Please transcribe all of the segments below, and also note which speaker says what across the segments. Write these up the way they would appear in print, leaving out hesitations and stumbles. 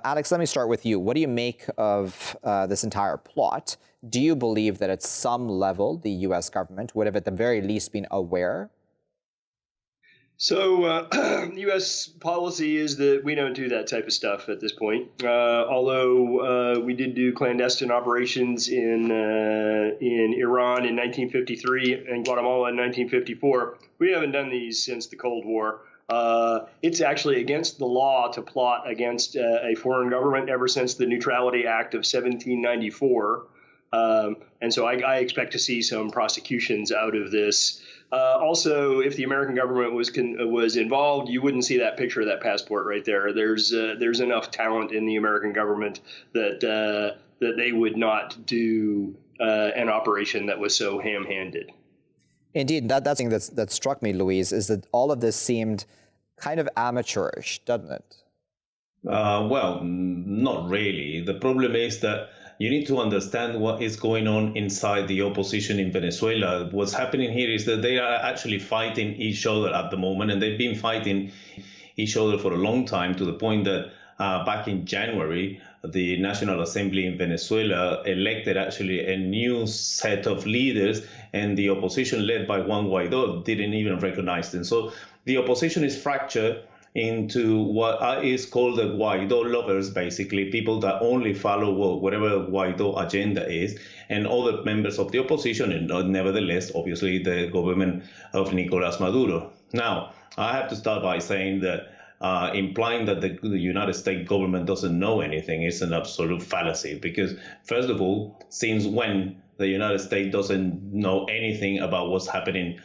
Speaker 1: Alex, let me start with you. What do you make of this entire plot? Do you believe that at some level the U.S. government would have at the very least been aware?
Speaker 2: So, U.S. policy is that we don't do that type of stuff at this point. Although we did do clandestine operations in Iran in 1953 and Guatemala in 1954, we haven't done these since the Cold War. It's actually against the law to plot against a foreign government ever since the Neutrality Act of 1794. And so I expect to see some prosecutions out of this. Also, if the American government was involved, you wouldn't see that picture of that passport right there. There's enough talent in the American government that they would not do an operation that was so ham-handed.
Speaker 1: Indeed, that's the thing that struck me, Louise, is that all of this seemed kind of amateurish, doesn't it?
Speaker 3: Well, not really. The problem is that you need to understand what is going on inside the opposition in Venezuela. What's happening here is that they are actually fighting each other at the moment, and they've been fighting each other for a long time, to the point that back in January, the National Assembly in Venezuela elected actually a new set of leaders, and the opposition led by Juan Guaido didn't even recognize them. So the opposition is fractured into what is called the Guaido lovers, basically people that only follow whatever Guaido agenda is, and other members of the opposition, and nevertheless, obviously, the government of Nicolas Maduro. Now, I have to start by saying that implying that the United States government doesn't know anything is an absolute fallacy, because, first of all, since when the United States doesn't know anything about what's happening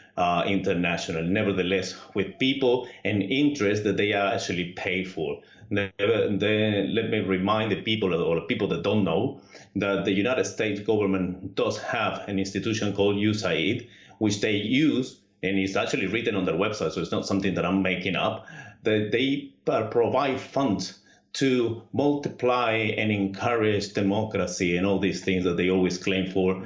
Speaker 3: internationally, nevertheless, with people and interests that they are actually paid for. Let me remind the people, or the people that don't know, that the United States government does have an institution called USAID, which they use, and it's actually written on their website, so it's not something that I'm making up, that they provide funds to multiply and encourage democracy and all these things that they always claim for